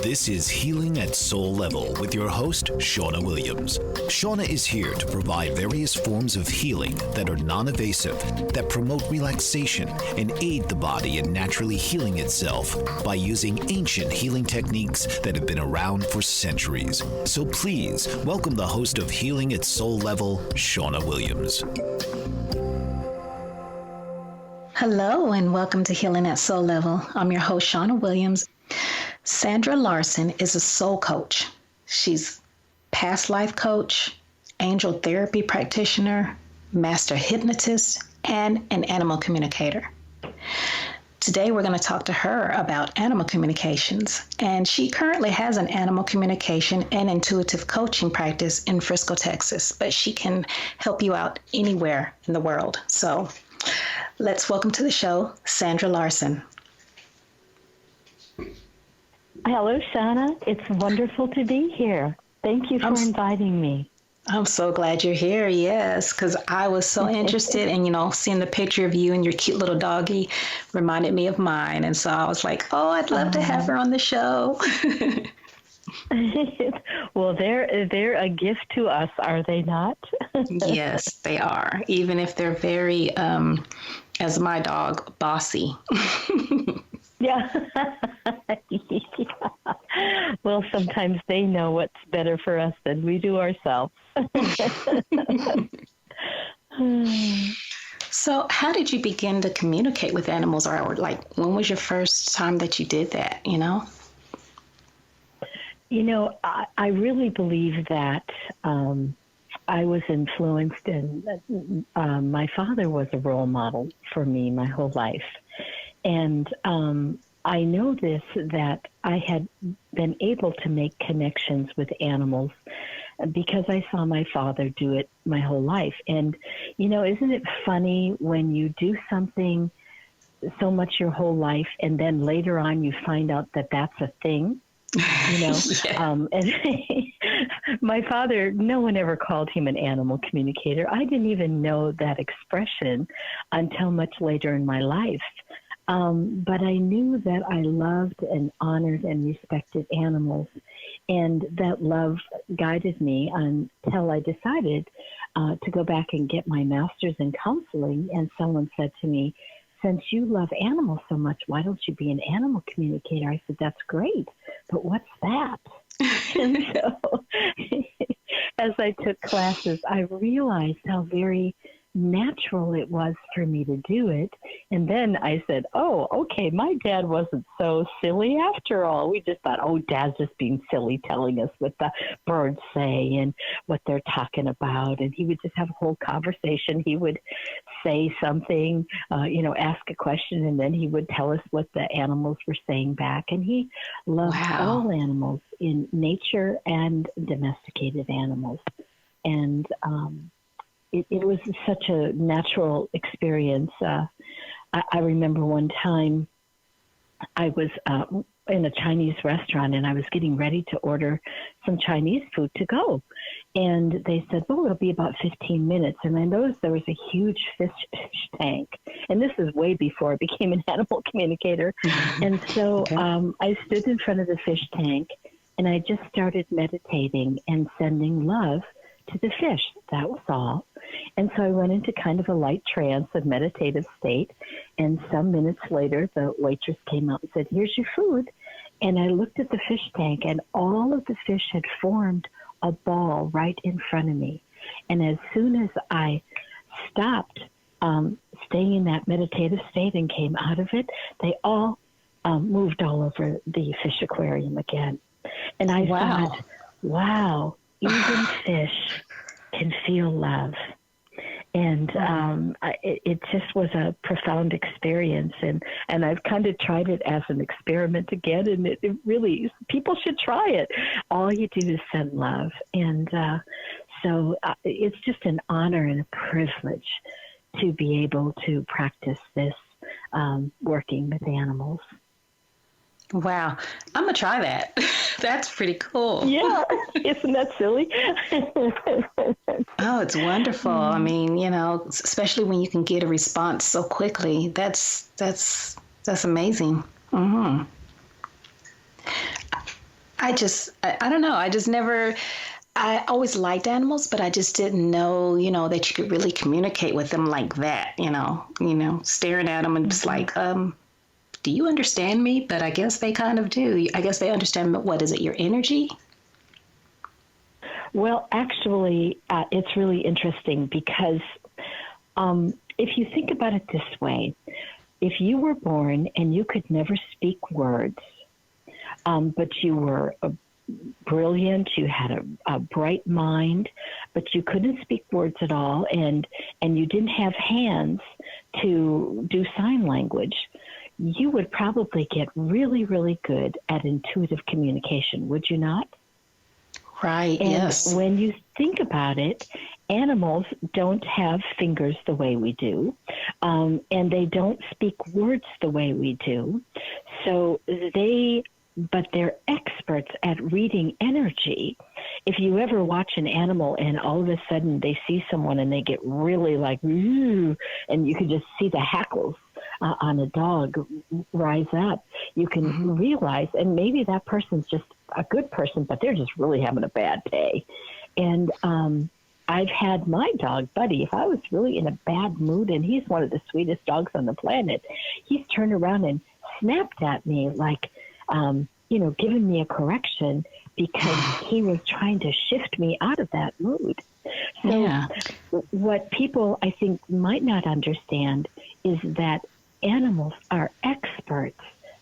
This is Healing at Soul Level with your host, Shawna Williams. Shawna is here to provide various forms of healing that are non-invasive, that promote relaxation and aid the body in naturally healing itself by using ancient healing techniques that have been around for centuries. So please welcome the host of Healing at Soul Level, Shawna Williams. Hello and welcome to Healing at Soul Level. I'm your host, Shawna Williams. Sandra Larson is a soul coach. She's past life coach, angel therapy practitioner, master hypnotist, and an animal communicator. Today we're going to talk to her about animal communications, and she currently has an animal communication and intuitive coaching practice in Frisco, Texas, but she can help you out anywhere in the world. So let's welcome to the show, Sandra Larson. Hello, Shawna. It's wonderful to be here. Thank you for inviting me. I'm so glad you're here, yes, because I was so interested in, seeing the picture of you and your cute little doggy reminded me of mine. And so I was like, oh, I'd love to have her on the show. Well, they're a gift to us, are they not? Yes, they are, even if they're very, as my dog, bossy. Yeah. Well, sometimes they know what's better for us than we do ourselves. So how did you begin to communicate with animals, or when was your first time that you did that, I really believe that I was influenced, and my father was a role model for me my whole life. And I know that I had been able to make connections with animals because I saw my father do it my whole life. And, isn't it funny when you do something so much your whole life and then later on you find out that that's a thing? Yeah. And my father, no one ever called him an animal communicator. I didn't even know that expression until much later in my life. But I knew that I loved and honored and respected animals, and that love guided me until I decided to go back and get my master's in counseling. And someone said to me, since you love animals so much, why don't you be an animal communicator? I said, that's great, but what's that? And so as I took classes, I realized how very natural it was for me to do it. And then I said, oh, okay, my dad wasn't so silly after all. We just thought, oh, Dad's just being silly, telling us what the birds say and what they're talking about. And he would just have a whole conversation. He would say something, ask a question, and then he would tell us what the animals were saying back. And he loved all animals, in nature and domesticated animals. And it was such a natural experience. I remember one time I was in a Chinese restaurant, and I was getting ready to order some Chinese food to go. And they said, well, it'll be about 15 minutes. And I noticed there was a huge fish tank. And this is way before I became an animal communicator. And so I stood in front of the fish tank, and I just started meditating and sending love to the fish. That was all. And so I went into kind of a light trance, a meditative state. And some minutes later, the waitress came out and said, here's your food. And I looked at the fish tank, and all of the fish had formed a ball right in front of me. And as soon as I stopped staying in that meditative state and came out of it, they all moved all over the fish aquarium again. And I thought, wow, even fish can feel love. And it just was a profound experience. And I've kind of tried it as an experiment again. And it really, people should try it. All you do is send love. And so it's just an honor and a privilege to be able to practice this working with animals. Wow. I'm going to try that. That's pretty cool. Yeah. Isn't that silly? Oh, it's wonderful. I mean, especially when you can get a response so quickly. That's amazing. Mm-hmm. I don't know. I just never, I always liked animals, but I just didn't know, that you could really communicate with them like that, staring at them and just like, do you understand me? But I guess they kind of do. I guess they understand, what is it, your energy? Well, actually, it's really interesting because if you think about it this way, if you were born and you could never speak words, but you were brilliant, you had a bright mind, but you couldn't speak words at all, and you didn't have hands to do sign language, you would probably get really, really good at intuitive communication, would you not? Right, and yes. When you think about it, animals don't have fingers the way we do, and they don't speak words the way we do. So but they're experts at reading energy. If you ever watch an animal and all of a sudden they see someone and they get really like, ooh, and you can just see the hackles on a dog rise up, you can realize, and maybe that person's just a good person, but they're just really having a bad day. And I've had my dog, Buddy, if I was really in a bad mood, and he's one of the sweetest dogs on the planet, he's turned around and snapped at me like, giving me a correction because he was trying to shift me out of that mood. So what people, I think, might not understand is that animals are experts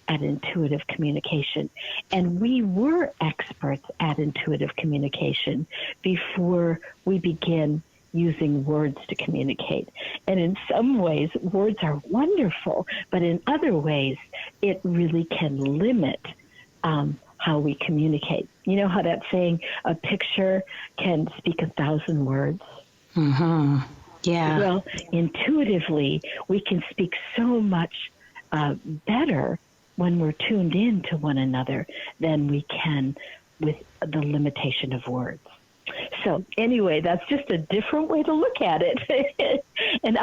at intuitive communication. And we were experts at intuitive communication before we began using words to communicate. And in some ways, words are wonderful, but in other ways, it really can limit how we communicate. You know how that saying, a picture can speak 1,000 words? Mm-hmm. Yeah. Well, intuitively, we can speak so much better when we're tuned in to one another than we can with the limitation of words. So anyway, that's just a different way to look at it. And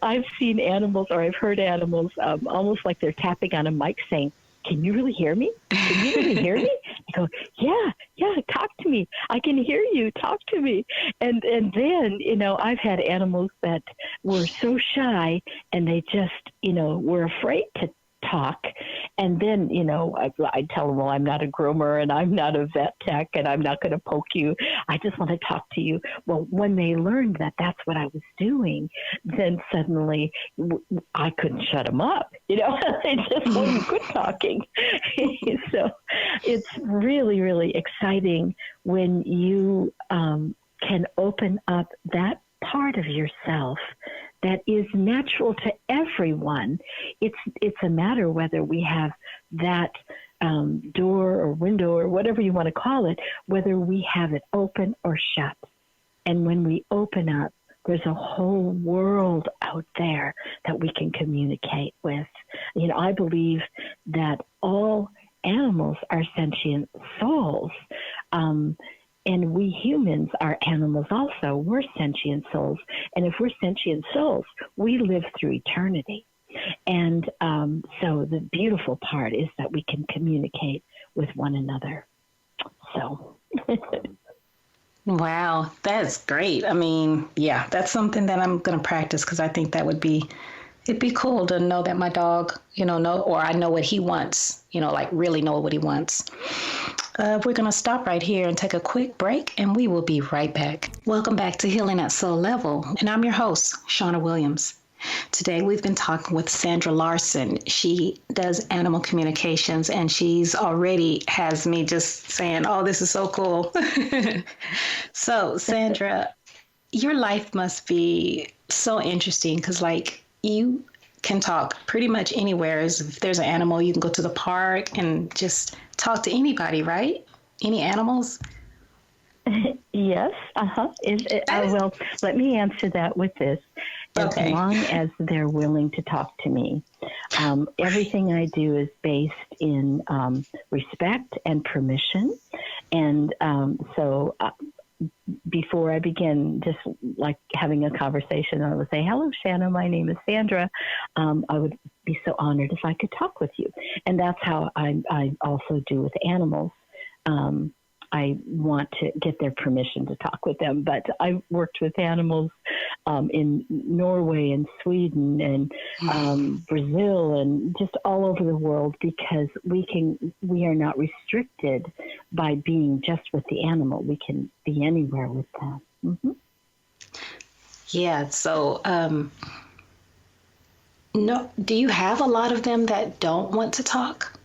I've seen animals, or I've heard animals almost like they're tapping on a mic saying, "Can you really hear me? Can you really hear me?" I go, yeah, talk to me. I can hear you. Talk to me. And then, I've had animals that were so shy and they just, were afraid to talk. And then, I tell them, well, I'm not a groomer and I'm not a vet tech and I'm not going to poke you. I just want to talk to you. Well, when they learned that that's what I was doing, then suddenly I couldn't shut them up. They just wasn't good talking. So it's really, really exciting when you can open up that part of yourself that is natural to everyone. It's a matter whether we have that door or window or whatever you want to call it, whether we have it open or shut. And when we open up, there's a whole world out there that we can communicate with. I believe that all animals are sentient souls. And we humans are animals also. We're sentient souls. And if we're sentient souls, we live through eternity. And so the beautiful part is that we can communicate with one another. So. Wow, that's great. I mean, yeah, that's something that I'm going to practice because I think that it'd be cool to know that my dog, or I know what he wants, like really know what he wants. We're going to stop right here and take a quick break, and we will be right back. Welcome back to Healing at Soul Level, and I'm your host, Shawna Williams. Today, we've been talking with Sandra Larson. She does animal communications, and she's already has me just saying, oh, this is so cool. So, Sandra, your life must be so interesting because, you can talk pretty much anywhere. If there's an animal, you can go to the park and just talk to anybody, right? Any animals? Yes. Well, let me answer that with this. As long as they're willing to talk to me. Everything I do is based in respect and permission. And so before I begin just like having a conversation, I would say, "Hello, Shanna, my name is Sandra. I would be so honored if I could talk with you." And that's how I also do with animals. I want to get their permission to talk with them. But I worked with animals in Norway and Sweden and Brazil and just all over the world, because we are not restricted by being just with the animal. We can be anywhere with them. Mm-hmm. Yeah. So, no, do you have a lot of them that don't want to talk?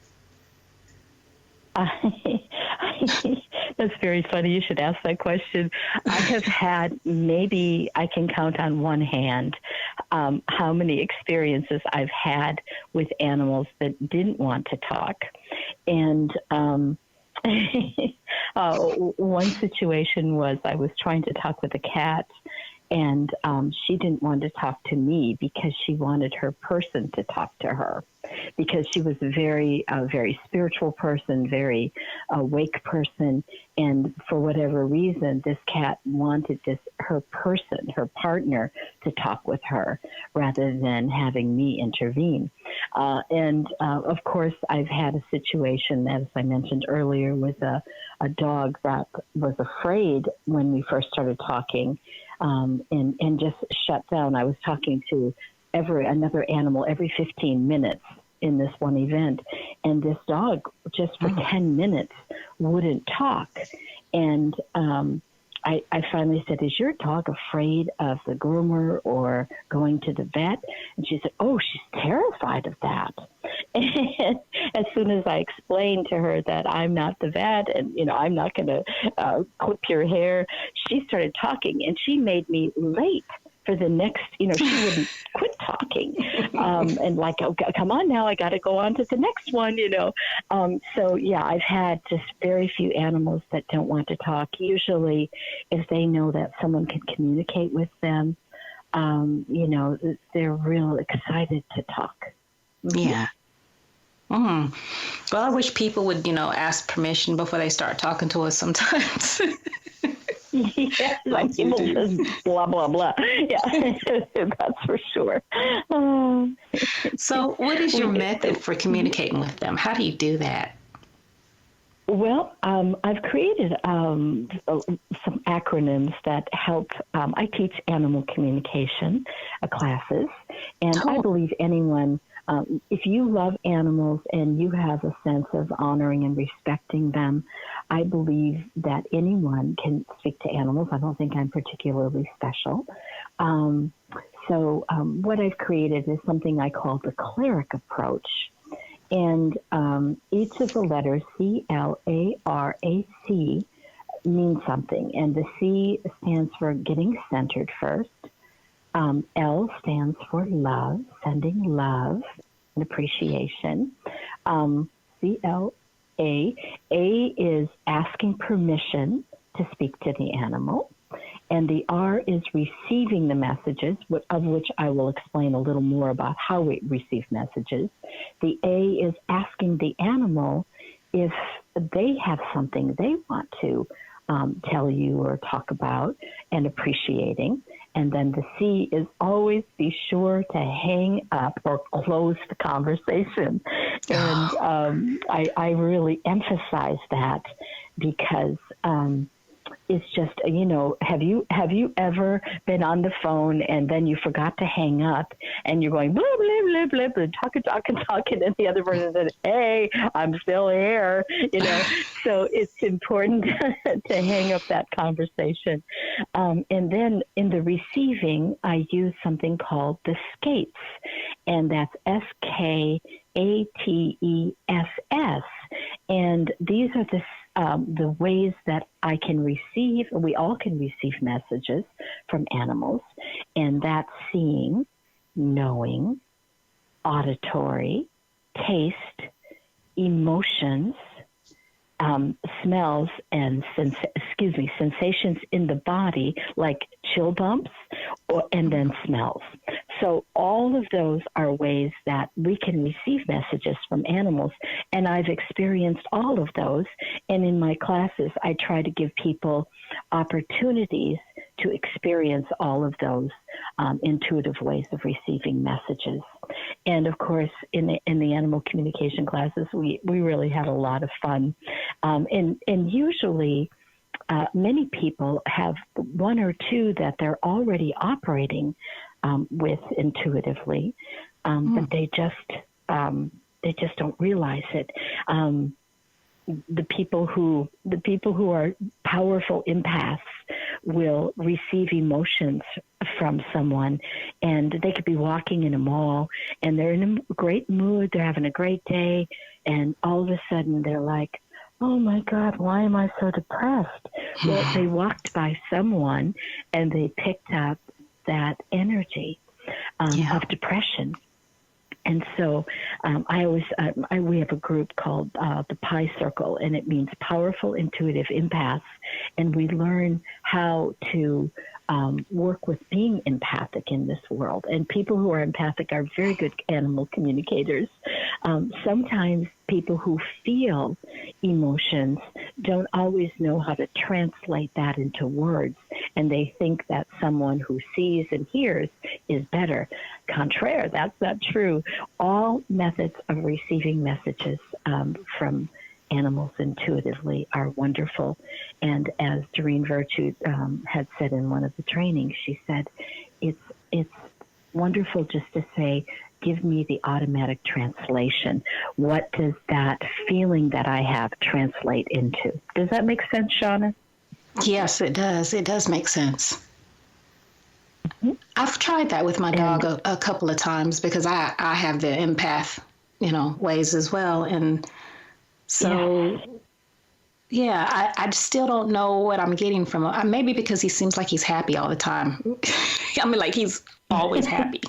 That's very funny. You should ask that question. I have had, maybe I can count on one hand how many experiences I've had with animals that didn't want to talk. And one situation was I was trying to talk with a cat, and she didn't want to talk to me because she wanted her person to talk to her, because she was a very spiritual person, very awake person. And for whatever reason, this cat wanted her person, her partner, to talk with her rather than having me intervene. And of course, I've had a situation, as I mentioned earlier, with a dog that was afraid when we first started talking, and just shut down. I was talking to another animal every 15 minutes in this one event, and this dog just for 10 minutes wouldn't talk. And I finally said, "Is your dog afraid of the groomer or going to the vet?" And she said, "Oh, she's terrified of that." And as soon as I explained to her that I'm not the vet and, I'm not going to clip your hair, she started talking, and she made me late for the next, she wouldn't quit talking. And like, "Oh, come on now, I got to go on to the next one," So yeah, I've had just very few animals that don't want to talk. Usually if they know that someone can communicate with them, they're real excited to talk. Yeah. Mm. Well, I wish people would, ask permission before they start talking to us sometimes. Yeah, like people just blah, blah, blah. Yeah, that's for sure. So what is your method for communicating with them? How do you do that? Well, I've created some acronyms that help. I teach animal communication classes, and I believe anyone, if you love animals and you have a sense of honoring and respecting them, I believe that anyone can speak to animals. I don't think I'm particularly special. So what I've created is something I call the cleric approach. And each of the letters, CLARAC, means something. And the C stands for getting centered first. L stands for love, sending love and appreciation. CLA. A is asking permission to speak to the animal. And the R is receiving the messages, of which I will explain a little more about how we receive messages. The A is asking the animal if they have something they want to tell you or talk about, and appreciating. And then the C is always be sure to hang up or close the conversation. And I really emphasize that because it's just, have you ever been on the phone and then you forgot to hang up and you're going blah, blah, blah, blah, talking, and the other person said, "Hey, I'm still here," So it's important to hang up that conversation. And then in the receiving, I use something called the skates, and that's SKATESS. And these are the ways that I can receive, we all can receive messages from animals, and that's seeing, knowing, auditory, taste, emotions, smells, and sensations in the body, like chill bumps, and then smells. So all of those are ways that we can receive messages from animals, and I've experienced all of those. And in my classes, I try to give people opportunities to experience all of those intuitive ways of receiving messages. And of course, in the animal communication classes, we really have a lot of fun. And usually many people have one or two that they're already operating with intuitively, but they just don't realize it. The people who are powerful empaths will receive emotions from someone, and they could be walking in a mall and they're in a great mood, they're having a great day, and all of a sudden they're like, oh my God, why am I so depressed? Well, they walked by someone and they picked up that energy of depression. And so we have a group called the Pi Circle, and it means Powerful Intuitive Empaths. And we learn how to work with being empathic in this world. And people who are empathic are very good animal communicators. Sometimes people who feel emotions don't always know how to translate that into words, and they think that someone who sees and hears is better. Contraire, that's not true. All methods of receiving messages from animals intuitively are wonderful. And as Doreen Virtue had said in one of the trainings, she said, it's wonderful just to say, give me the automatic translation. What does that feeling that I have translate into? Does that make sense, Shawna? Yes, it does. It does make sense. Mm-hmm. I've tried that with my dog a couple of times because I have the empath, ways as well. And so, I still don't know what I'm getting from him. Maybe because he seems like he's happy all the time. I mean, like he's always happy.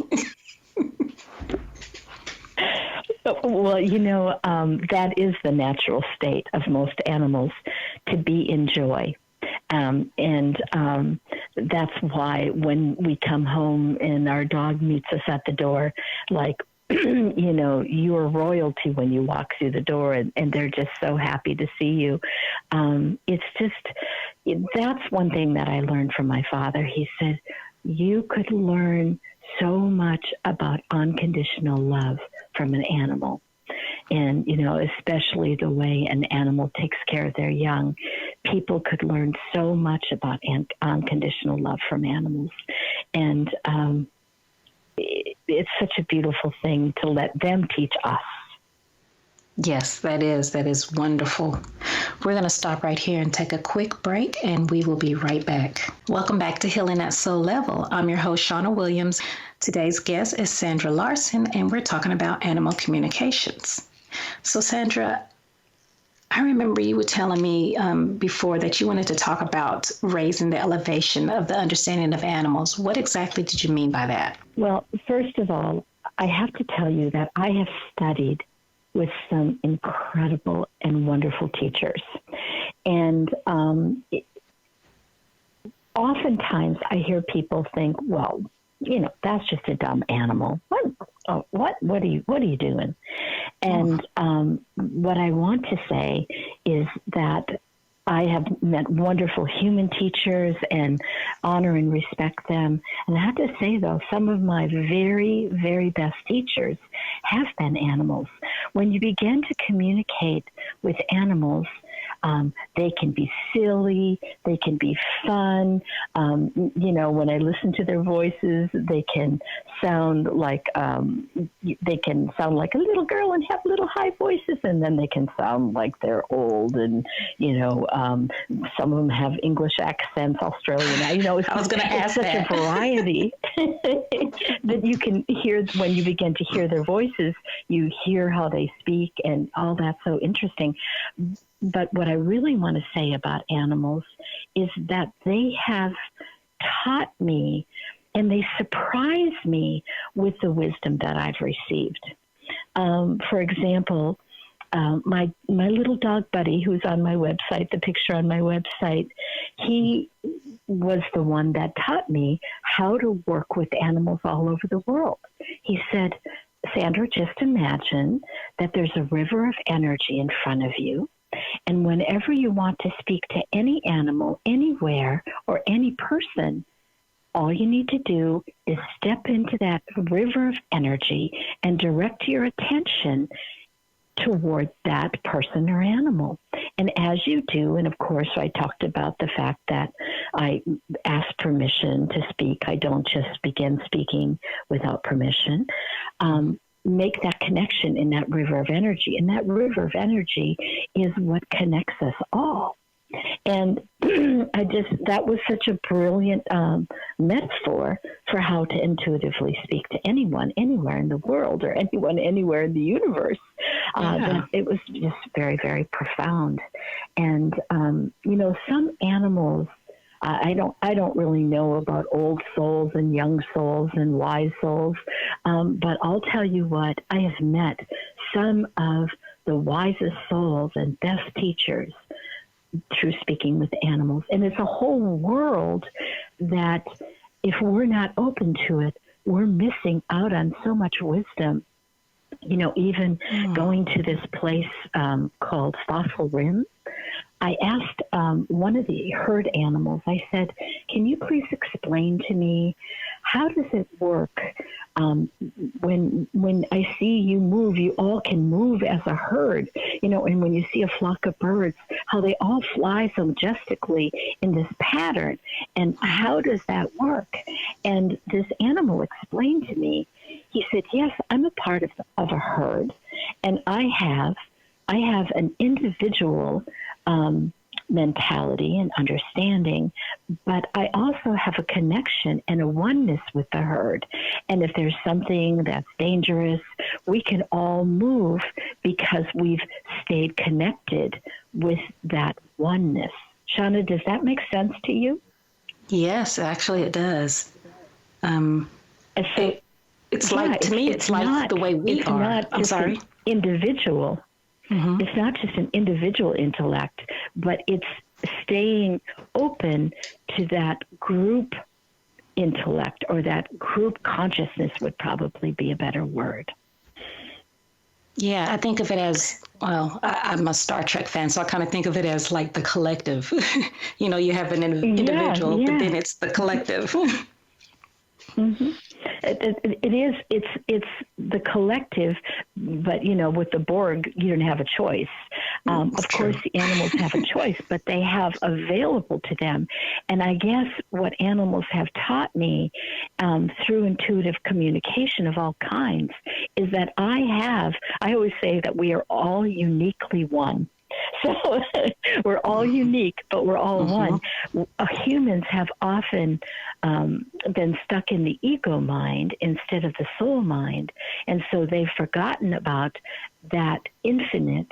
Well, that is the natural state of most animals, to be in joy. And that's why when we come home and our dog meets us at the door, like, you're royalty when you walk through the door, and they're just so happy to see you. That's one thing that I learned from my father. He said, you could learn so much about unconditional love from an animal. And, especially the way an animal takes care of their young. People could learn so much about unconditional love from animals. And it's such a beautiful thing to let them teach us. Yes, that is wonderful. We're going to stop right here and take a quick break, and we will be right back. Welcome back to Healing at Soul Level. I'm your host, Shawna Williams. Today's guest is Sandra Larson, and we're talking about animal communications. So, Sandra, I remember you were telling me before that you wanted to talk about raising the elevation of the understanding of animals. What exactly did you mean by that? Well, first of all, I have to tell you that I have studied with some incredible and wonderful teachers. And oftentimes I hear people think, well, that's just a dumb animal. What are you doing? And what I want to say is that I have met wonderful human teachers and honor and respect them. And I have to say, though, some of my very, very best teachers have been animals. When you begin to communicate with animals, they can be silly, they can be fun. When I listen to their voices, they can sound like a little girl and have little high voices, and then they can sound like they're old, and some of them have English accents, Australian. I was going to ask such a variety that you can hear when you begin to hear their voices. You hear how they speak, and all that's so interesting. But what I really want to say about animals is that they have taught me, and they surprise me with the wisdom that I've received. For example, my little dog Buddy, who's on my website, the picture on my website, he was the one that taught me how to work with animals all over the world. He said, Sandra, just imagine that there's a river of energy in front of you. And whenever you want to speak to any animal, anywhere, or any person, all you need to do is step into that river of energy and direct your attention toward that person or animal. And as you do, and of course, I talked about the fact that I ask permission to speak. I don't just begin speaking without permission. Make that connection in that river of energy. And that river of energy is what connects us all. And that was such a brilliant metaphor for how to intuitively speak to anyone, anywhere in the world, or anyone, anywhere in the universe. That it was just very, very profound. And, some animals, I don't really know about old souls and young souls and wise souls, but I'll tell you what, I have met some of the wisest souls and best teachers through speaking with animals. And it's a whole world that if we're not open to it, we're missing out on so much wisdom. Even going to this place called Fossil Rim, I asked one of the herd animals, I said, can you please explain to me, how does it work when I see you move, you all can move as a herd, and when you see a flock of birds, how they all fly so majestically in this pattern, and how does that work? And this animal explained to me, he said, yes, I'm a part of a herd, and I have an individual mentality and understanding, but I also have a connection and a oneness with the herd. And if there's something that's dangerous, we can all move because we've stayed connected with that oneness. Shawna, does that make sense to you? Yes, actually it does. It's like the way we are. Not I'm sorry. Individual. Mm-hmm. It's not just an individual intellect, but it's staying open to that group intellect, or that group consciousness would probably be a better word. Yeah, I think of it as, well, I'm a Star Trek fan, so I kind of think of it as like the collective. You have an individual, but then it's the collective. Mm-hmm. It's the collective, but with the Borg, you don't have a choice. Of course, the animals have a choice, but they have available to them. And I guess what animals have taught me through intuitive communication of all kinds is that I always say that we are all uniquely one. So we're all unique, but we're all one. Humans have often been stuck in the ego mind instead of the soul mind. And so they've forgotten about that infinite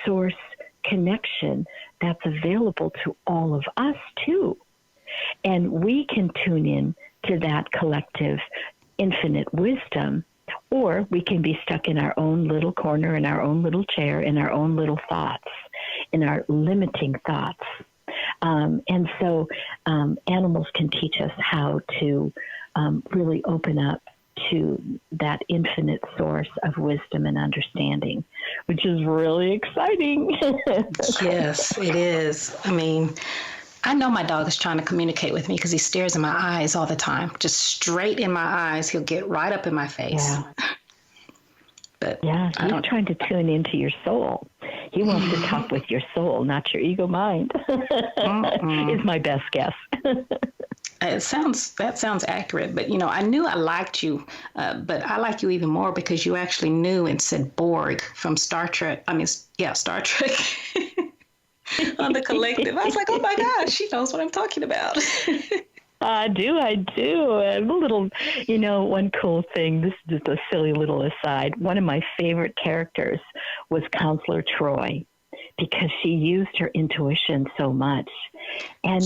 source connection that's available to all of us too. And we can tune in to that collective infinite wisdom, or we can be stuck in our own little corner, in our own little chair, in our own little thoughts, in our limiting thoughts. And so animals can teach us how to really open up to that infinite source of wisdom and understanding, which is really exciting. Yes, it is. I mean, I know my dog is trying to communicate with me because he stares in my eyes all the time, just straight in my eyes. He'll get right up in my face. Yeah. But he's trying to tune into your soul. He wants to talk with your soul, not your ego mind. Is my best guess. That sounds accurate, but I knew I liked you, but I like you even more because you actually knew and said Borg from Star Trek. Star Trek on the collective. I was like, oh my gosh, she knows what I'm talking about. I do. And a little, one cool thing, this is just a silly little aside. One of my favorite characters was Counselor Troy, because she used her intuition so much. And,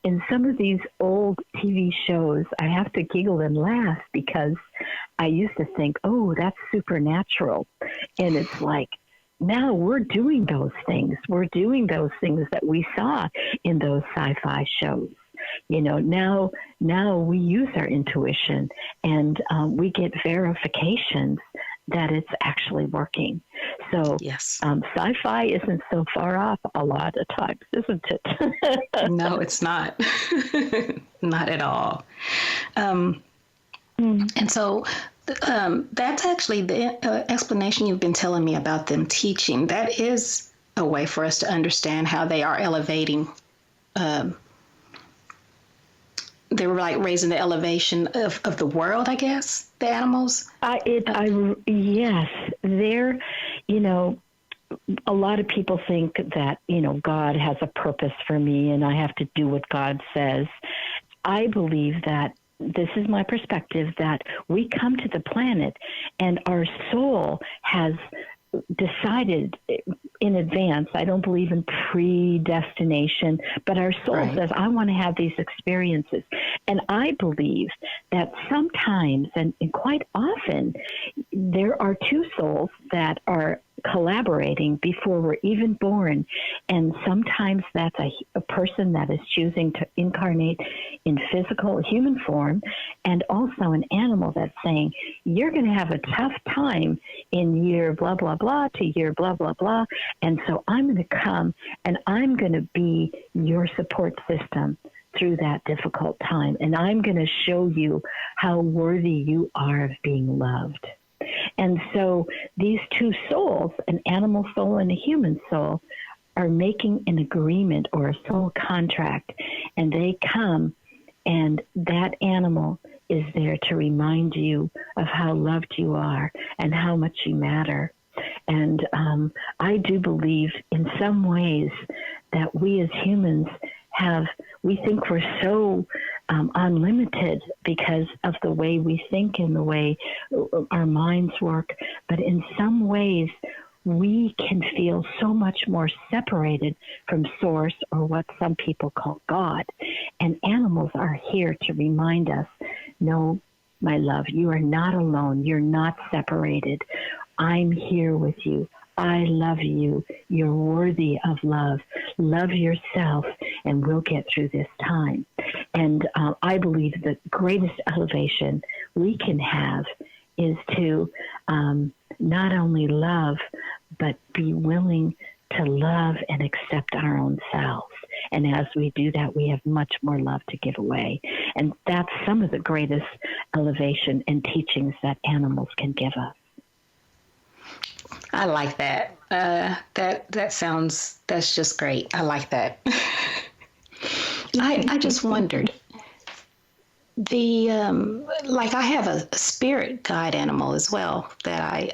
in some of these old TV shows, I have to giggle and laugh because I used to think, oh, that's supernatural. And it's like, now we're doing those things. We're doing those things that we saw in those sci-fi shows. Now we use our intuition and we get verifications that it's actually working. So yes. Sci-fi isn't so far off a lot of times, isn't it? No, it's not. Not at all. And so that's actually the explanation you've been telling me about them teaching. That is a way for us to understand how they are elevating. They were like raising the elevation of the world, I guess, the animals. Yes, they're, a lot of people think that, God has a purpose for me and I have to do what God says. I believe that this is my perspective, that we come to the planet and our soul has decided in advance. I don't believe in predestination, but our soul says, I want to have these experiences. And I believe that sometimes, and quite often, there are two souls that are collaborating before we're even born. And sometimes that's a person that is choosing to incarnate in physical human form, and also an animal that's saying, you're going to have a tough time in year blah, blah, blah to year blah, blah, blah. And so I'm going to come and I'm going to be your support system through that difficult time. And I'm going to show you how worthy you are of being loved. And so these two souls, an animal soul and a human soul, are making an agreement or a soul contract. And they come, and that animal is there to remind you of how loved you are and how much you matter. And I do believe in some ways that we as humans we think we're so unlimited because of the way we think and the way our minds work. But in some ways, we can feel so much more separated from source, or what some people call God. And animals are here to remind us, no, my love, you are not alone. You're not separated. I'm here with you. I love you. You're worthy of love. Love yourself, and we'll get through this time. And I believe the greatest elevation we can have is to not only love, but be willing to love and accept our own selves. And as we do that, we have much more love to give away. And that's some of the greatest elevation and teachings that animals can give us. I like that. That's just great. I like that. I just wondered, I have a spirit guide animal as well that I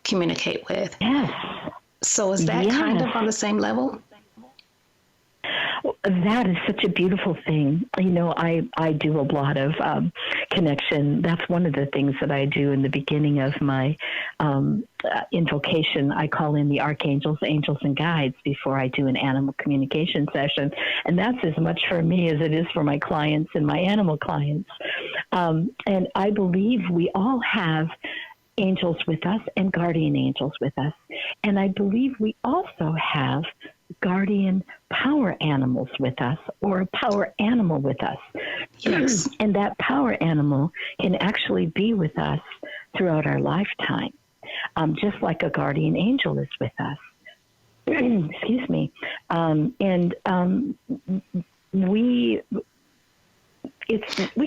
communicate with. Yes. So is that kind of on the same level? That is such a beautiful thing. I do a lot of connection. That's one of the things that I do in the beginning of my invocation. I call in the archangels, angels, and guides before I do an animal communication session. And that's as much for me as it is for my clients and my animal clients. And I believe we all have angels with us and guardian angels with us. And I believe we also have guardian power animals with us, or a power animal with us. Yes. And that power animal can actually be with us throughout our lifetime, just like a guardian angel is with us. Excuse me. We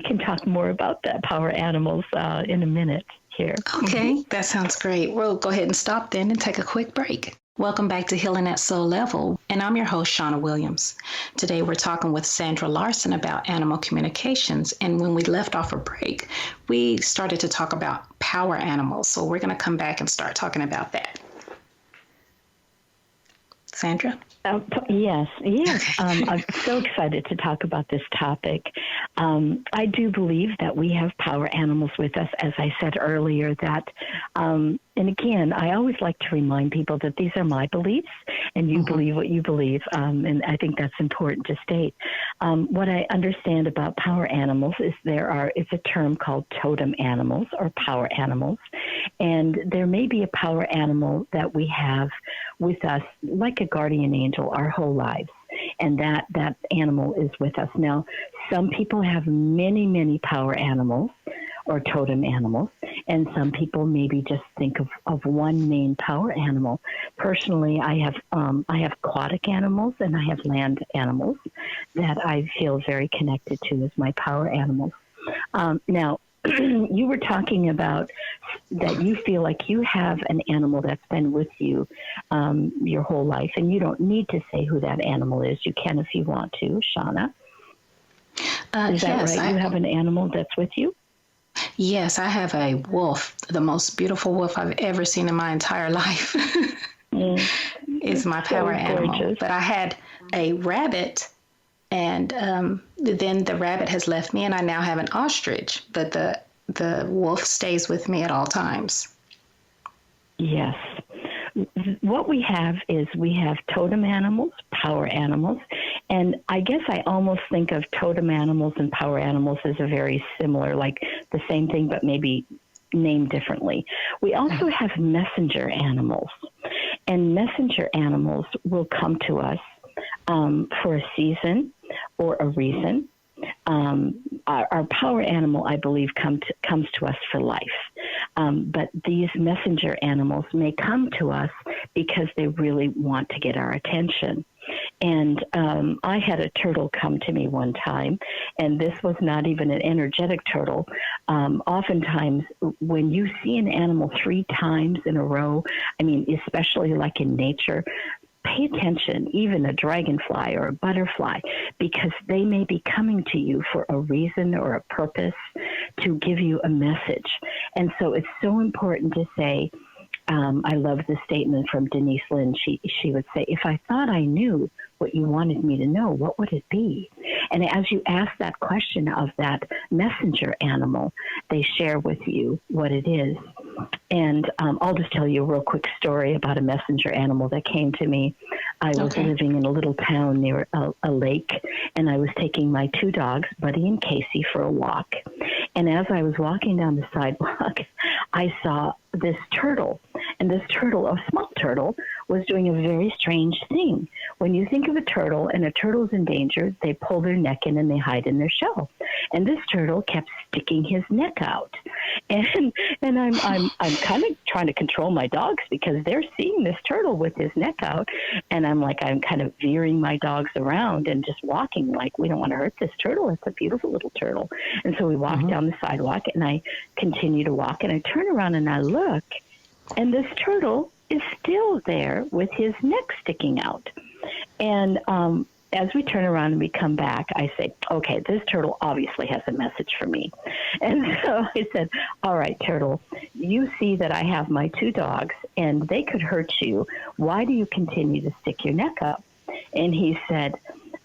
can talk more about that power animals in a minute here. Okay, that sounds great. We'll go ahead and stop then and take a quick break. Welcome back to Healing at Soul Level, and I'm your host, Shawna Williams. Today we're talking with Sandra Larson about animal communications, and when we left off a break, we started to talk about power animals, so we're going to come back and start talking about that. Sandra? Yes. I'm so excited to talk about this topic. I do believe that we have power animals with us, as I said earlier, that, and again, I always like to remind people that these are my beliefs, and you believe what you believe, and I think that's important to state. What I understand about power animals is it's a term called totem animals or power animals, and there may be a power animal that we have with us, like a guardian angel, our whole lives. And that animal is with us. Now, some people have many, many power animals or totem animals, and some people maybe just think of one main power animal. Personally, I have aquatic animals and I have land animals that I feel very connected to as my power animals. Now, you were talking about that you feel like you have an animal that's been with you your whole life, and you don't need to say who that animal is. You can if you want to, Shawna. Is that yes, right? You have an animal that's with you? Yes, I have a wolf, the most beautiful wolf I've ever seen in my entire life. It's my power animal. But I had a rabbit, and then the rabbit has left me, and I now have an ostrich. But the wolf stays with me at all times. Yes. What we have is we have totem animals, power animals, and I guess I almost think of totem animals and power animals as a very similar, like the same thing, but maybe named differently. We also have messenger animals, and messenger animals will come to us for a season or a reason. Our power animal, I believe, comes to us for life. But these messenger animals may come to us because they really want to get our attention. And I had a turtle come to me one time, and this was not even an energetic turtle. Oftentimes, when you see an animal 3 times in a row, I mean, especially like in nature, pay attention, even a dragonfly or a butterfly, because they may be coming to you for a reason or a purpose to give you a message. And so it's so important to say, I love the statement from Denise Lynn. She would say, if I thought I knew what you wanted me to know, what would it be? And as you ask that question of that messenger animal, they share with you what it is. And I'll just tell you a real quick story about a messenger animal that came to me. I was living in a little town near a lake, and I was taking my 2 dogs, Buddy and Casey, for a walk. And as I was walking down the sidewalk, I saw this turtle. And this turtle, a small turtle, was doing a very strange thing. When you think of a turtle and a turtle's in danger, they pull their neck in and they hide in their shell. And this turtle kept sticking his neck out. And I'm kind of trying to control my dogs because they're seeing this turtle with his neck out. And I'm kind of veering my dogs around and just walking like, we don't want to hurt this turtle. It's a beautiful little turtle. And so we walk down the sidewalk, and I continue to walk, and I turn around and I look, and this turtle is still there with his neck sticking out. And as we turn around and we come back, I say, okay, this turtle obviously has a message for me. And so I said, all right, turtle, you see that I have my 2 dogs and they could hurt you. Why do you continue to stick your neck up? And he said,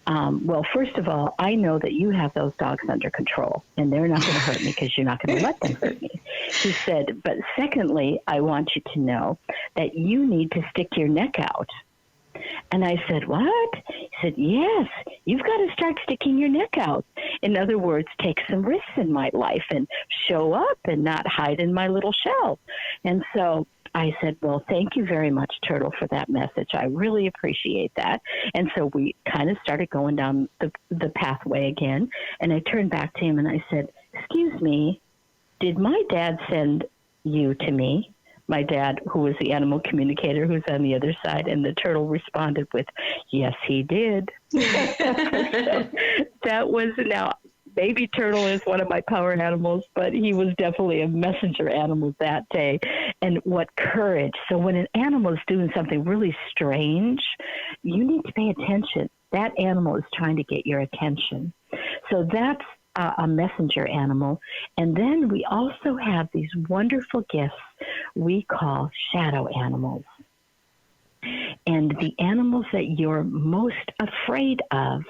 well, first of all, I know that you have those dogs under control, and they're not going to hurt me because you're not going to let them hurt me. He said, but secondly, I want you to know that you need to stick your neck out. And I said, what? He said, yes, you've got to start sticking your neck out. In other words, take some risks in my life and show up and not hide in my little shell. And so I said, well, thank you very much, Turtle, for that message. I really appreciate that. And so we kind of started going down the pathway again. And I turned back to him and I said, excuse me, did my dad send you to me? My dad, who was the animal communicator, who's on the other side, and the turtle responded with, yes, he did. So that was now, baby turtle is one of my power animals, but he was definitely a messenger animal that day. And what courage. So when an animal is doing something really strange, you need to pay attention. That animal is trying to get your attention. So that's a messenger animal. And then we also have these wonderful gifts we call shadow animals. And the animals that you're most afraid of,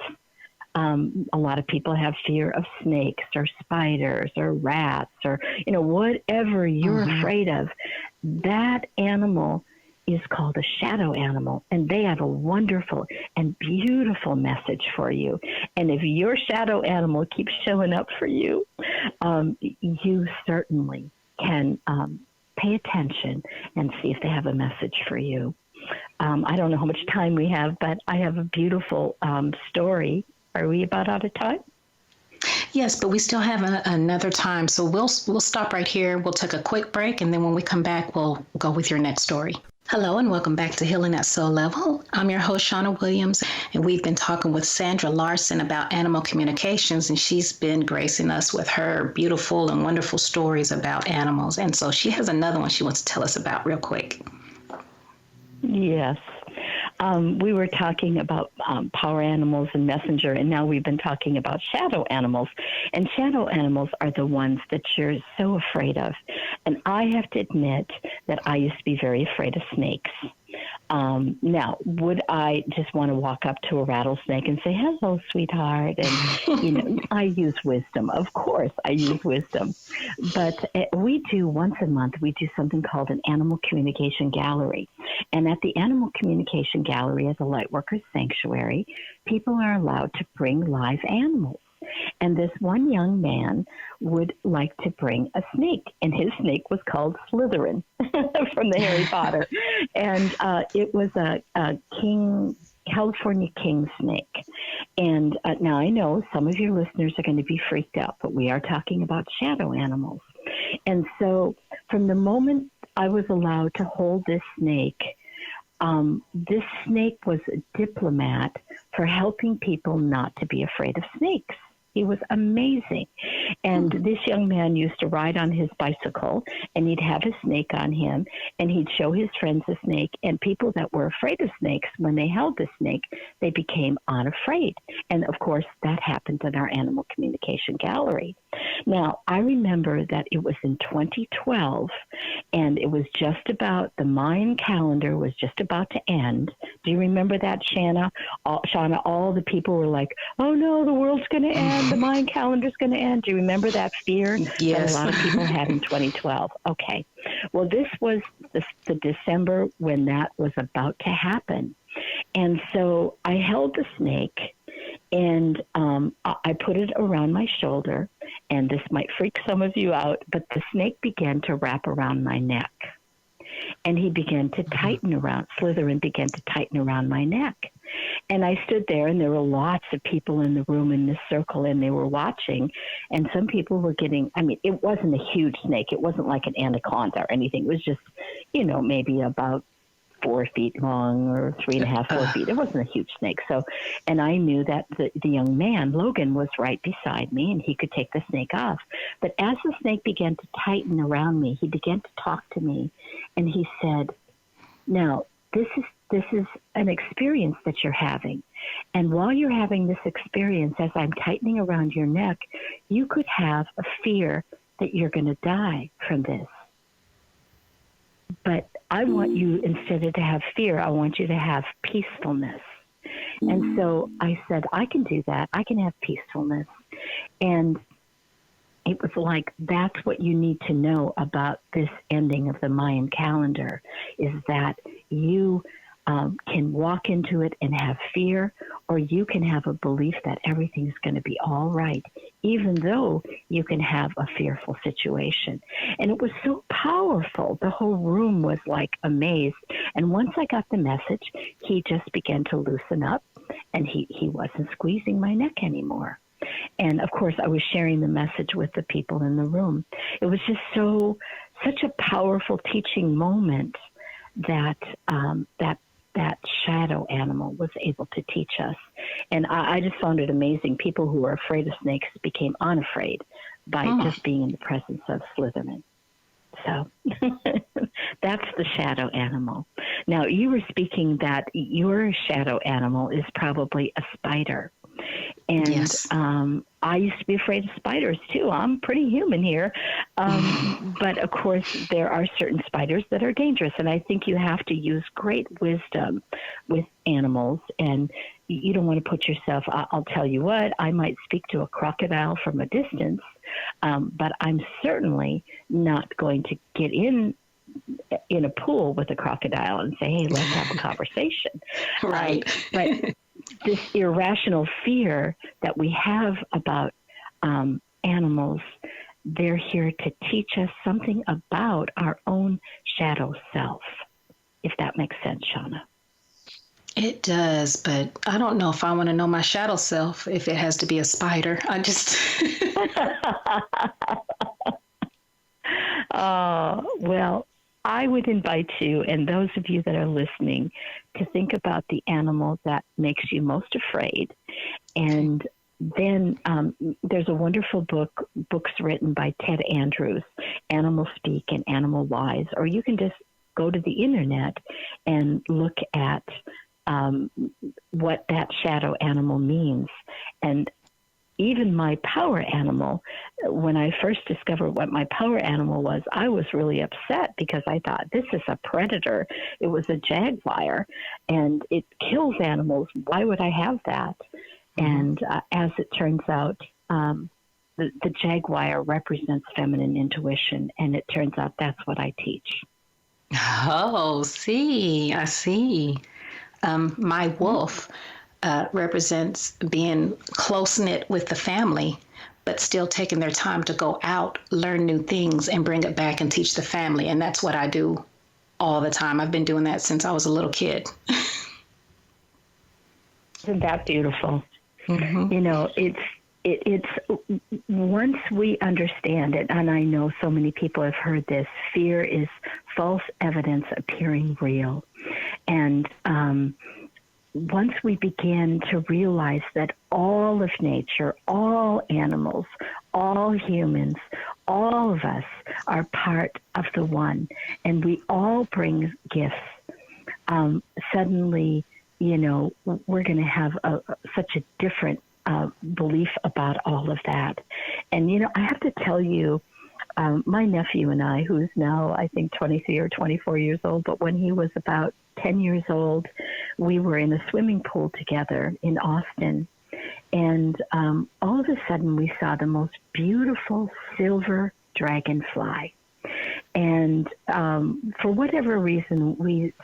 a lot of people have fear of snakes or spiders or rats or, whatever you're afraid of, that animal is called a shadow animal, and they have a wonderful and beautiful message for you. And if your shadow animal keeps showing up for you, you certainly can pay attention and see if they have a message for you. I don't know how much time we have, but I have a beautiful story. Are we about out of time? Yes, but we still have another time. So we'll stop right here. We'll take a quick break, and then when we come back, we'll go with your next story. Hello and welcome back to Healing at Soul Level. I'm your host, Shawna Williams, and we've been talking with Sandra Larson about animal communications, and she's been gracing us with her beautiful and wonderful stories about animals. And so she has another one she wants to tell us about real quick. Yes. We were talking about power animals and messenger, and now we've been talking about shadow animals. And shadow animals are the ones that you're so afraid of. And I have to admit that I used to be very afraid of snakes. Now, would I just want to walk up to a rattlesnake and say, hello, sweetheart? And, I use wisdom. Of course, I use wisdom. But we do, once a month, we do something called an animal communication gallery. And at the animal communication gallery at the Lightworkers Sanctuary, people are allowed to bring live animals. And this one young man would like to bring a snake, and his snake was called Slytherin from the Harry Potter. And it was a California king snake. And now I know some of your listeners are going to be freaked out, but we are talking about shadow animals. And so from the moment I was allowed to hold this snake was a diplomat for helping people not to be afraid of snakes. He was amazing. And this young man used to ride on his bicycle, and he'd have a snake on him, and he'd show his friends the snake. And people that were afraid of snakes, when they held the snake, they became unafraid. And, of course, that happened in our animal communication gallery. Now, I remember that it was in 2012, and it was just about, the Mayan calendar was just about to end. Do you remember that, Shawna? All the people were like, oh, no, the world's going to end. The Mayan calendar's going to end. Do you remember that fear Yes. that a lot of people had in 2012? Okay. Well, this was the December when that was about to happen. And so I held the snake, and I put it around my shoulder, and this might freak some of you out, but the snake began to wrap around my neck. And he began to tighten around, Slytherin began to tighten around my neck. And I stood there, and there were lots of people in the room in this circle, and they were watching. And some people were getting, it wasn't a huge snake. It wasn't like an anaconda or anything. It was just, maybe about 4 feet long or 3.5, 4 feet. It wasn't a huge snake. So, and I knew that the young man, Logan, was right beside me, and he could take the snake off. But as the snake began to tighten around me, he began to talk to me, and he said, now, this is an experience that you're having. And while you're having this experience, as I'm tightening around your neck, you could have a fear that you're going to die from this. But I want you, instead of to have fear, I want you to have peacefulness. And so I said, I can do that. I can have peacefulness. And it was like, that's what you need to know about this ending of the Mayan calendar, is that you can walk into it and have fear, or you can have a belief that everything's going to be all right, even though you can have a fearful situation. And it was so powerful. The whole room was like amazed. And once I got the message, he just began to loosen up, and he wasn't squeezing my neck anymore. And of course, I was sharing the message with the people in the room. It was just such a powerful teaching moment that that shadow animal was able to teach us. And I just found it amazing. People who were afraid of snakes became unafraid by just being in the presence of Slytherin. So that's the shadow animal. Now, you were speaking that your shadow animal is probably a spider. And yes. I used to be afraid of spiders, too. I'm pretty human here. But, of course, there are certain spiders that are dangerous. And I think you have to use great wisdom with animals. And you don't want to put yourself, I'll tell you what, I might speak to a crocodile from a distance, but I'm certainly not going to get in a pool with a crocodile and say, hey, let's have a conversation. Right. But this irrational fear that we have about animals, they're here to teach us something about our own shadow self, if that makes sense, Shawna. It does, but I don't know if I want to know my shadow self if it has to be a spider. I just... Well, I would invite you and those of you that are listening to think about the animal that makes you most afraid. And then there's a wonderful books written by Ted Andrews, Animal Speak and Animal Wise, or you can just go to the internet and look at what that shadow animal means. And even my power animal, when I first discovered what my power animal was, I was really upset because I thought, this is a predator. It was a jaguar, and it kills animals. Why would I have that? And as it turns out, the jaguar represents feminine intuition, and it turns out that's what I teach. Oh, I see. My wolf represents being close-knit with the family, but still taking their time to go out, learn new things, and bring it back and teach the family. And that's what I do all the time. I've been doing that since I was a little kid. Isn't that beautiful? Mm-hmm. You know, it's once we understand it, and I know so many people have heard this, fear is false evidence appearing real. And once we begin to realize that all of nature, all animals, all humans, all of us are part of the one, and we all bring gifts, suddenly, you know, we're going to have such a different belief about all of that. And, you know, I have to tell you, my nephew and I, who's now, I think, 23 or 24 years old, but when he was about 10 years old, we were in a swimming pool together in Austin. And all of a sudden, we saw the most beautiful silver dragonfly. And for whatever reason, we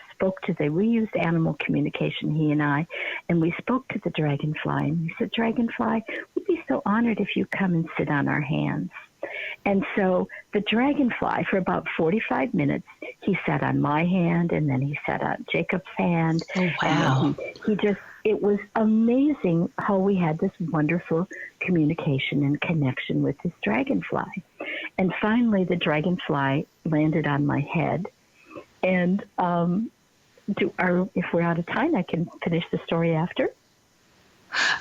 used animal communication, he and I, and we spoke to the dragonfly. And we said, Dragonfly, we'd be so honored if you come and sit on our hands. And so the dragonfly, for about 45 minutes, he sat on my hand, and then he sat on Jacob's hand. Oh, wow. And then it was amazing how we had this wonderful communication and connection with this dragonfly. And finally, the dragonfly landed on my head. And if we're out of time, I can finish the story after.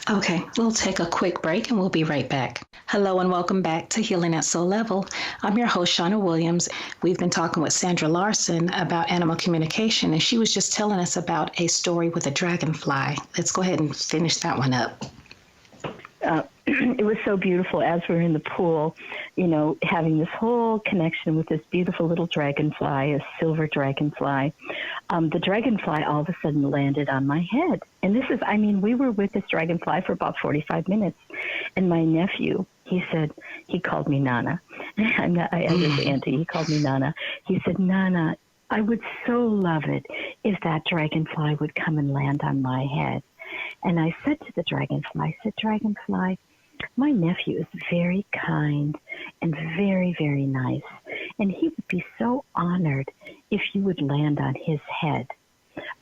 Okay, we'll take a quick break and we'll be right back. Hello and welcome back to Healing at Soul Level. I'm your host, Shawna Williams. We've been talking with Sandra Larson about animal communication, and she was just telling us about a story with a dragonfly. Let's go ahead and finish that one up. It was so beautiful as we were in the pool, you know, having this whole connection with this beautiful little dragonfly, a silver dragonfly. The dragonfly all of a sudden landed on my head. And we were with this dragonfly for about 45 minutes. And my nephew, he called me Nana. I was his auntie. He called me Nana. He said, Nana, I would so love it if that dragonfly would come and land on my head. And I said to the dragonfly, Dragonfly, my nephew is very kind and very, very nice, and he would be so honored if you would land on his head.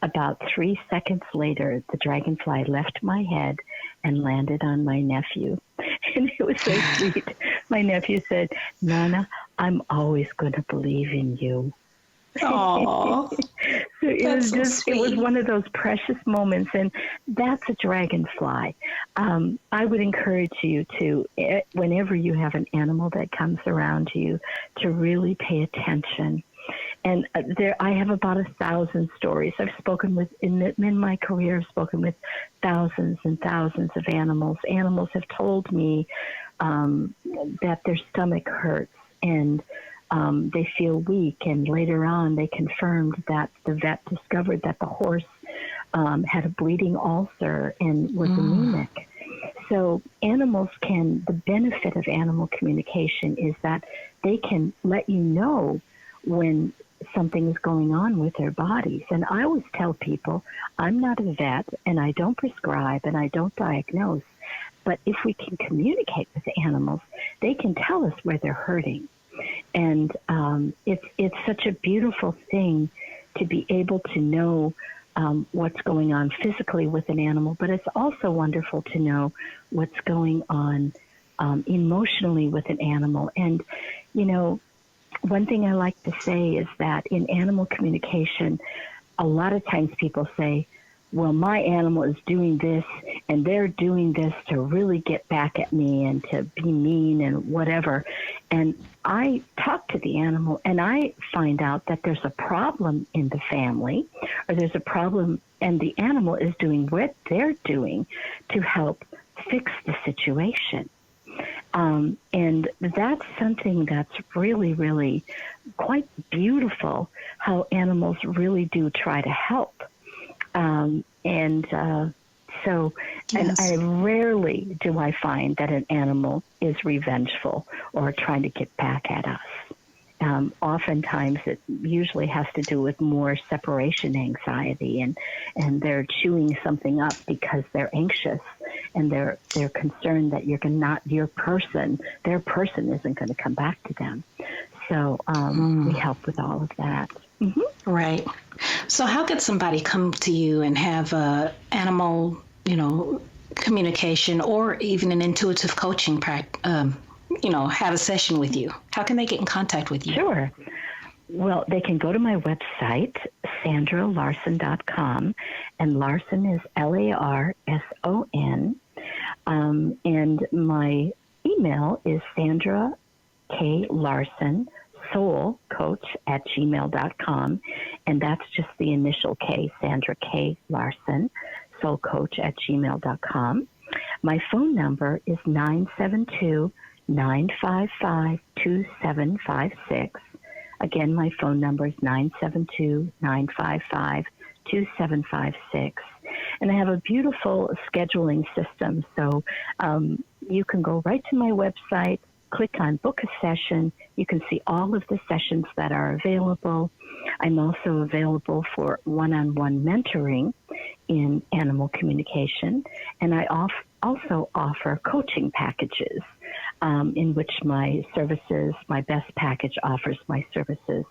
About 3 seconds later, the dragonfly left my head and landed on my nephew. And it was so sweet. My nephew said, Nana, I'm always going to believe in you. Aww. So it was one of those precious moments, and that's a dragonfly. I would encourage you to, whenever you have an animal that comes around you, to really pay attention. And I have about 1,000 stories. I've spoken with, in my career, I've spoken with thousands and thousands of animals. Animals have told me that their stomach hurts and they feel weak, and later on they confirmed that the vet discovered that the horse had a bleeding ulcer and was anemic. So the benefit of animal communication is that they can let you know when something is going on with their bodies. And I always tell people, I'm not a vet, and I don't prescribe, and I don't diagnose, but if we can communicate with the animals, they can tell us where they're hurting. And it's such a beautiful thing to be able to know what's going on physically with an animal, but it's also wonderful to know what's going on emotionally with an animal. And, you know, one thing I like to say is that in animal communication, a lot of times people say, well, my animal is doing this and they're doing this to really get back at me and to be mean and whatever. And I talk to the animal and I find out that there's a problem in the family, or there's a problem, and the animal is doing what they're doing to help fix the situation. And that's something that's really, really quite beautiful, how animals really do try to help. So I rarely do I find that an animal is revengeful or trying to get back at us. Oftentimes it usually has to do with more separation anxiety, and they're chewing something up because they're anxious and they're concerned that their person isn't going to come back to them. So we help with all of that. Mm-hmm. Right. So how could somebody come to you and have animal, communication, or even an intuitive coaching have a session with you? How can they get in contact with you? Sure. Well, they can go to my website, sandralarson.com, and Larson is Larson. And my email is Sandra K. Larson, soulcoach@gmail.com, and that's just the initial K, Sandra K. Larson, soulcoach@gmail.com. My phone number is 972-955-2756. Again, my phone number is 972-955-2756. And I have a beautiful scheduling system, so you can go right to my website, click on book a session. You can see all of the sessions that are available. I'm also available for one-on-one mentoring in animal communication, and I also offer coaching packages in which my best package offers my services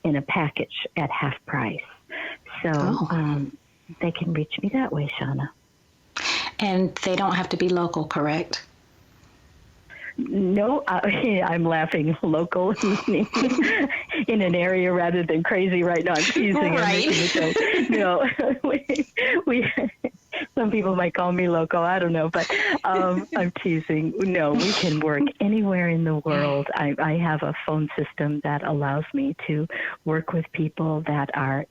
in a package at half price. So they can reach me that way, Shawna. And they don't have to be local, correct? No, I'm laughing. Local, meaning in an area rather than crazy right now. I'm teasing. Right. No, we some people might call me local. I don't know, but I'm teasing. No, we can work anywhere in the world. I have a phone system that allows me to work with people that are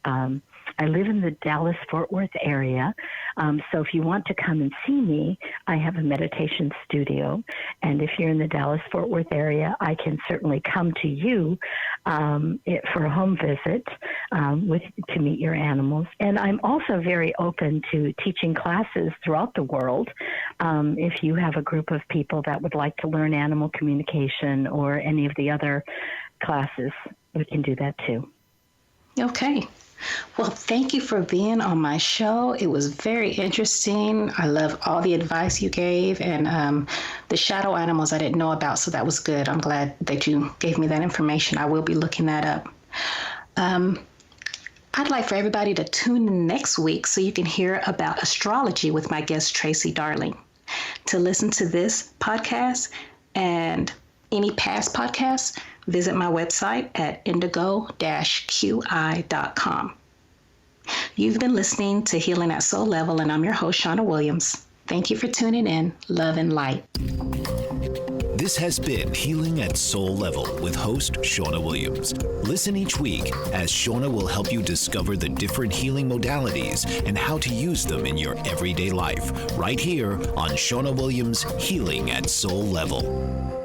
I live in the Dallas-Fort Worth area, so if you want to come and see me, I have a meditation studio, and if you're in the Dallas-Fort Worth area, I can certainly come to you for a home visit to meet your animals. And I'm also very open to teaching classes throughout the world. If you have a group of people that would like to learn animal communication or any of the other classes, we can do that too. Okay. Well, thank you for being on my show. It was very interesting. I love all the advice you gave, and the shadow animals I didn't know about, so that was good. I'm glad that you gave me that information. I will be looking that up. I'd like for everybody to tune in next week so you can hear about astrology with my guest, Tracy Darling. To listen to this podcast and any past podcasts, visit my website at indigo-qi.com. You've been listening to Healing at Soul Level, and I'm your host, Shawna Williams. Thank you for tuning in. Love and light. This has been Healing at Soul Level with host Shawna Williams. Listen each week as Shawna will help you discover the different healing modalities and how to use them in your everyday life, right here on Shawna Williams' Healing at Soul Level.